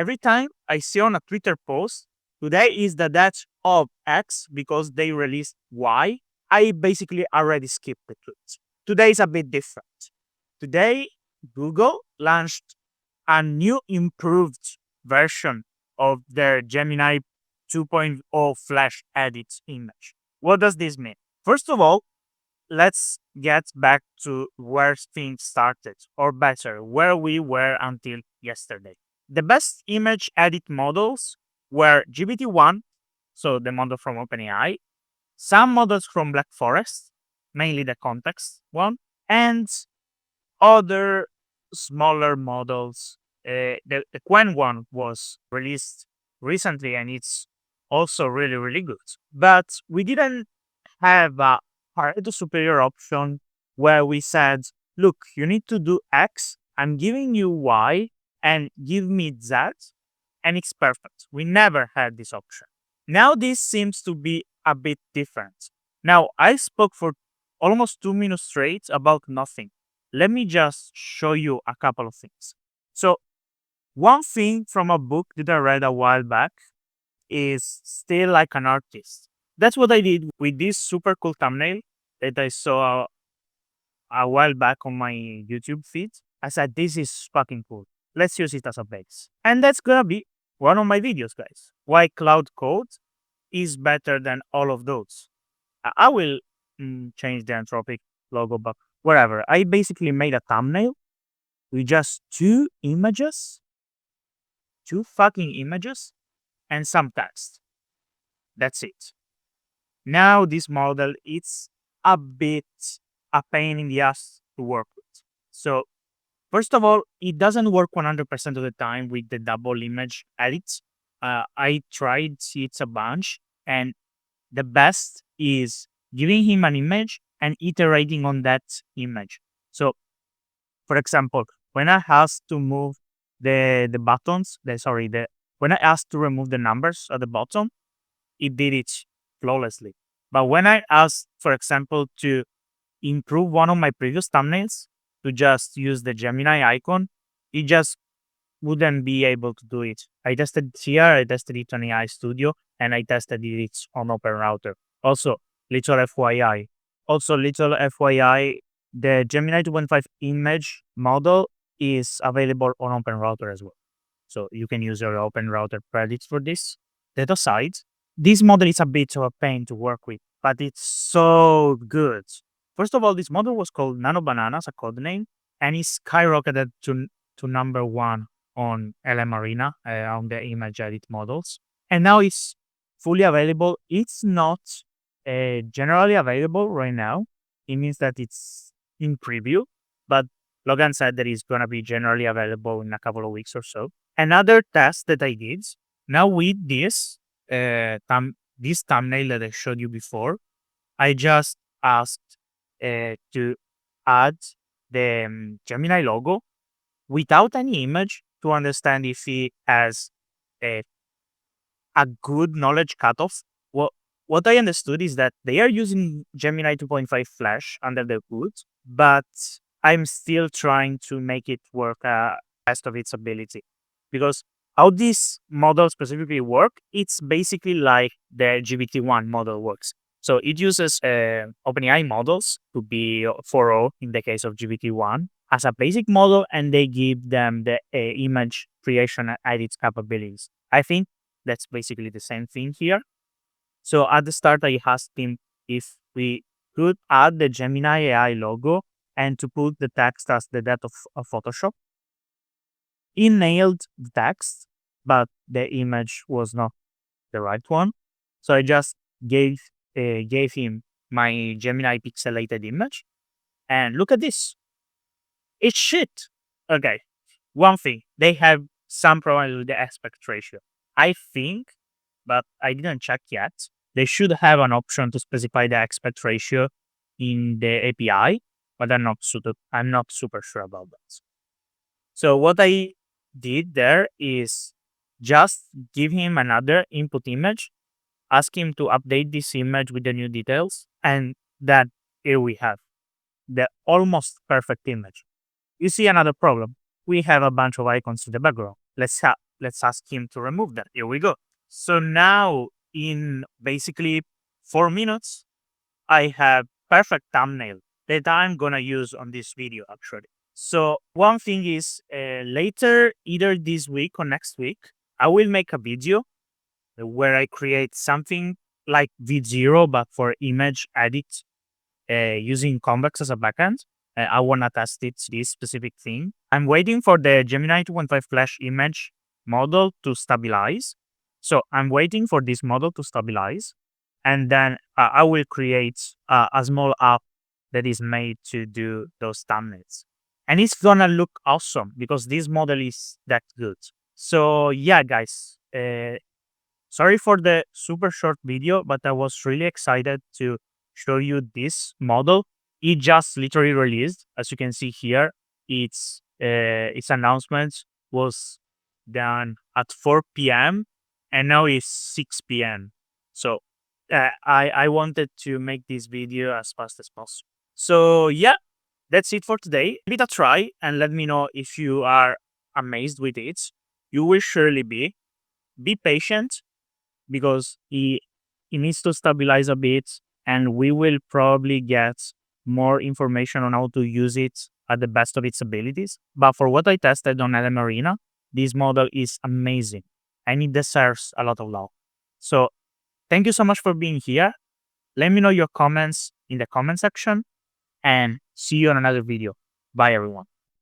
Every time I see on a Twitter post, today is the death of X because they released Y, I basically already skipped the tweet. Today is a bit different. Today, Google launched a new improved version of their Gemini 2.0 Flash edit image. What does this mean? First of all, let's get back to where things started, or better, where we were until yesterday. The best image edit models were GPT-1, so the model from OpenAI, some models from Black Forest, mainly the context one, and other smaller models. The Quen one was released recently and it's also really, really good. But we didn't have a Pareto superior option where we said, look, you need to do X, I'm giving you Y, and give me Z, and it's perfect. We never had this option. Now this seems to be a bit different. Now, I spoke for almost 2 minutes straight about nothing. Let me just show you a couple of things. So, one thing from a book that I read a while back is still like an artist. That's what I did with this super cool thumbnail that I saw a while back on my YouTube feed. I said, this is fucking cool. Let's use it as a base. And that's gonna be one of my videos, guys. Why Cloud Code is better than all of those. I will change the Anthropic logo, but whatever. I basically made a thumbnail with just two fucking images, and some text. That's it. Now this model, it's a bit a pain in the ass to work with. So first of all, it doesn't work 100% of the time with the double image edits. I tried it a bunch, and the best is giving him an image and iterating on that image. So, for example, when I asked to move the buttons, when I asked to remove the numbers at the bottom, it did it flawlessly. But when I asked, for example, to improve one of my previous thumbnails, to just use the Gemini icon, it just wouldn't be able to do it. I tested it here, I tested it on Aistudio, and I tested it on Openrouter. Also, little FYI. The Gemini 2.5 image model is available on Openrouter as well. So you can use your Openrouter credits for this. That aside, this model is a bit of a pain to work with, but it's so good. First of all, this model was called Nano Bananas, a code name, and it skyrocketed to number one on LM Arena on the image edit models. And now it's fully available. It's not generally available right now. It means that it's in preview, but Logan said that it's going to be generally available in a couple of weeks or so. Another test that I did, now with this thumbnail that I showed you before, I just asked to add the Gemini logo without any image to understand if he has a good knowledge cutoff. What I understood is that they are using Gemini 2.5 Flash under the hood, but I'm still trying to make it work best of its ability. Because how this model specifically work, it's basically like the GPT-1 model works. So it uses OpenAI models to be 4.0 in the case of GPT-1 as a basic model, and they give them the image creation and edit capabilities. I think that's basically the same thing here. So at the start, I asked him if we could add the Gemini AI logo and to put the text as the depth of Photoshop. He nailed the text, but the image was not the right one. So I just gave him my Gemini pixelated image, and look at this. It's shit. Okay, one thing, they have some problems with the aspect ratio. I think, but I didn't check yet, they should have an option to specify the aspect ratio in the API, but I'm not super sure about that. So what I did there is just give him another input image, ask him to update this image with the new details, and then here we have the almost perfect image. You see another problem. We have a bunch of icons in the background. let's ask him to remove that. Here we go. So now in basically 4 minutes, I have perfect thumbnail that I'm gonna use on this video actually. So one thing is later, either this week or next week, I will make a video where I create something like V0, but for image edit using Convex as a backend. I want to test it, this specific thing. I'm waiting for the Gemini 2.5 Flash image model to stabilize. So I'm waiting for this model to stabilize. And then I will create a small app that is made to do those thumbnails. And it's gonna look awesome because this model is that good. So yeah, guys, sorry for the super short video, but I was really excited to show you this model. It just literally released, as you can see here. Its announcement was done at 4 p.m. and now it's 6 p.m. So I wanted to make this video as fast as possible. So yeah, that's it for today. Give it a try and let me know if you are amazed with it. You will surely be. Be patient because it needs to stabilize a bit, and we will probably get more information on how to use it at the best of its abilities. But for what I tested on LM Arena, this model is amazing and it deserves a lot of love. So thank you so much for being here. Let me know your comments in the comment section and see you on another video. Bye everyone.